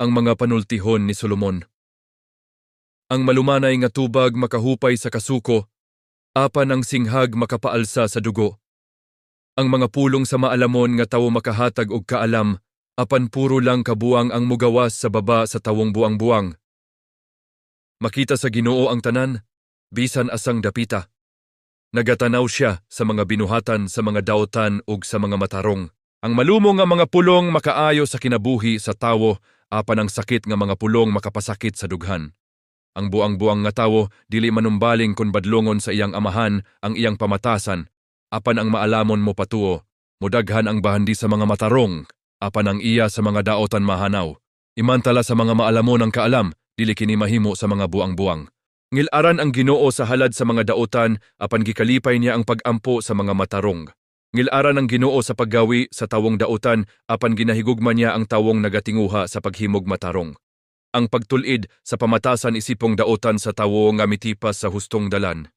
ang mga panultihon ni Solomon. Ang malumanay nga tubag makahupay sa kasuko, apan ang singhag makapaalsa sa dugo. Ang mga pulong sa maalamon nga tawo makahatag og kaalam, apan puro lang kabuang ang mugawas sa baba sa tawong buang-buang. Makita sa Ginoo ang tanan, bisan asang dapita. Nagatanaw siya sa mga binuhatan sa mga daotan ug sa mga matarong. Ang malumo nga mga pulong makaayo sa kinabuhi sa tawo, apan ang sakit nga mga pulong makapasakit sa dughan. Ang buang-buang nga tawo dili manumbaling kun badlongon sa iyang amahan ang iyang pamatasan, apan ang maalamon mo patuo, mudaghan ang bahandi sa mga matarong, apan ang iya sa mga daotan mahanaw. Imantala sa mga maalamon ang kaalam, dili kini mahimo sa mga buang-buang. Ngilaran ang Ginoo sa halad sa mga daotan, apan gikalipay niya ang pag-ampo sa mga matarong. Ngilaran ang Ginoo sa paggawi sa tawong daotan, apan ginahigugma niya ang tawong nagatinguha sa paghimog matarong. Ang pagtulid sa pamatasan isipong daotan sa tawo nga mitipas sa hustong dalan.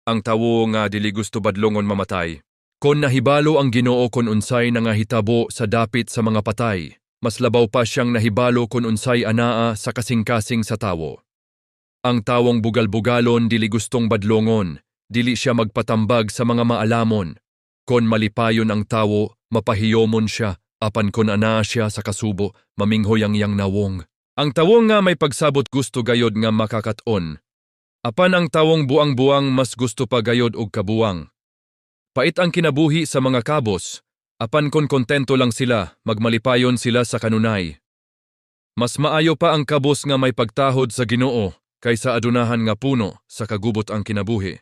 Ang tawo nga dili gusto badlongon mamatay. Kon nahibalo ang Ginoo kon unsay nangahitabo sa dapit sa mga patay, mas labaw pa siyang nahibalo kon unsay anaa sa kasing-kasing sa tawo. Ang tawong bugal-bugalon dili gustong badlongon, dili siya magpatambag sa mga maalamon. Kon malipayon ang tawo, mapahiyomon siya, apan kon anaa siya sa kasubo, maminghoy ang iyang nawong. Ang tawong nga may pagsabot gusto gayod nga makakaton. Apan ang tawong buang-buang mas gusto pa gayod og kabuang. Pait ang kinabuhi sa mga kabos, apan kon kontento lang sila, magmalipayon sila sa kanunay. Mas maayo pa ang kabos nga may pagtahod sa Ginoo, kaysa adunahan nga puno sa kagubot ang kinabuhi.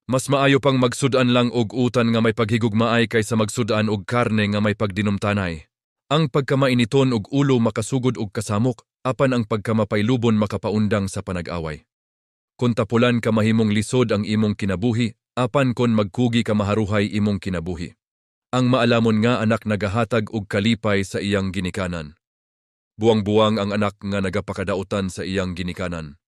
Mas maayo pang magsudan lang og utan nga may paghigugmaay kaysa magsudan og karne nga may pagdinumtanay. Ang pagkamainiton og ulo makasugod og kasamok, apan ang pagkamapaylubon makapaundang sa panag-away. Kung tapulan ka mahimong lisod ang imong kinabuhi, apan kon magkugi ka maharuhay imong kinabuhi. Ang maalamon nga anak nagahatag og kalipay sa iyang ginikanan. Buang-buang ang anak nga nagapakadautan sa iyang ginikanan.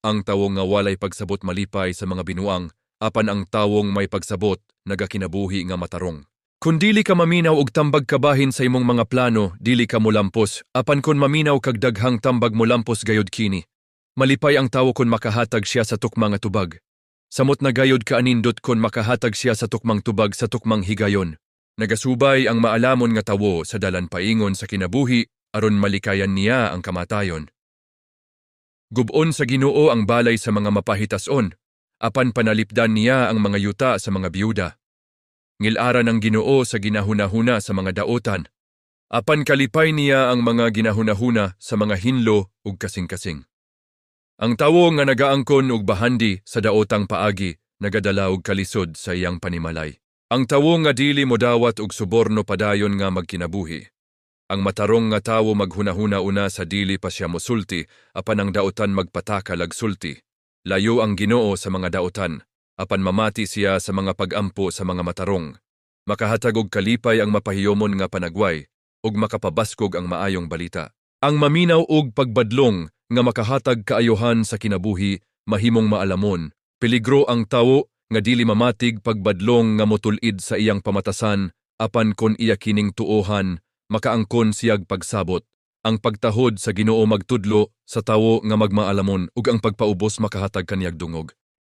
Ang tawong nga walay pagsabot malipay sa mga binuang, apan ang tawong may pagsabot nagakinabuhi nga matarong. Kung dili ka maminaw og tambag kabahin sa imong mga plano, dili ka molampos, apan kung maminaw kag daghang tambag molampos gayod kini. Malipay ang tawo kung makahatag siya sa tukmang nga tubag. Samot na gayod ka anindot kung makahatag siya sa tukmang tubag sa tukmang higayon. Nagasubay ang maalamon nga tawo sa dalan paingon sa kinabuhi, aron malikayan niya ang kamatayon. Gubon sa Ginoo ang balay sa mga mapahitason, apan panalipdan niya ang mga yuta sa mga biyuda. Ngilaran ang Ginoo sa ginahunahuna sa mga daotan, apan kalipay niya ang mga ginahunahuna sa mga hinlo ug kasing-kasing. Ang tawo nga nagaangkon og bahandi sa daotang paagi, nagadala og kalisod sa iyang panimalay. Ang tawo nga dili modawat og suborno padayon nga magkinabuhi. Ang matarong nga tawo maghunahuna una sa dili pa siya mosulti, apan ang daotan magpatakal ag sulti. Layo ang Ginoo sa mga daotan, apan mamati siya sa mga pag-ampo sa mga matarong. Makahatag og kalipay ang mapahiyomon nga panagway, ug makapabaskog ang maayong balita. Ang maminaw og pagbadlong nga makahatag kaayohan sa kinabuhi, mahimong maalamon. Peligro ang tawo nga dili mamatig pagbadlong nga motulid sa iyang pamatasan, apan kon iya kining tuohan, makaangkon siyag pagsabot. Ang pagtahod sa Ginoo magtudlo sa tawo nga magmaalamon ug ang pagpaubos makahatag kaniyag dungog.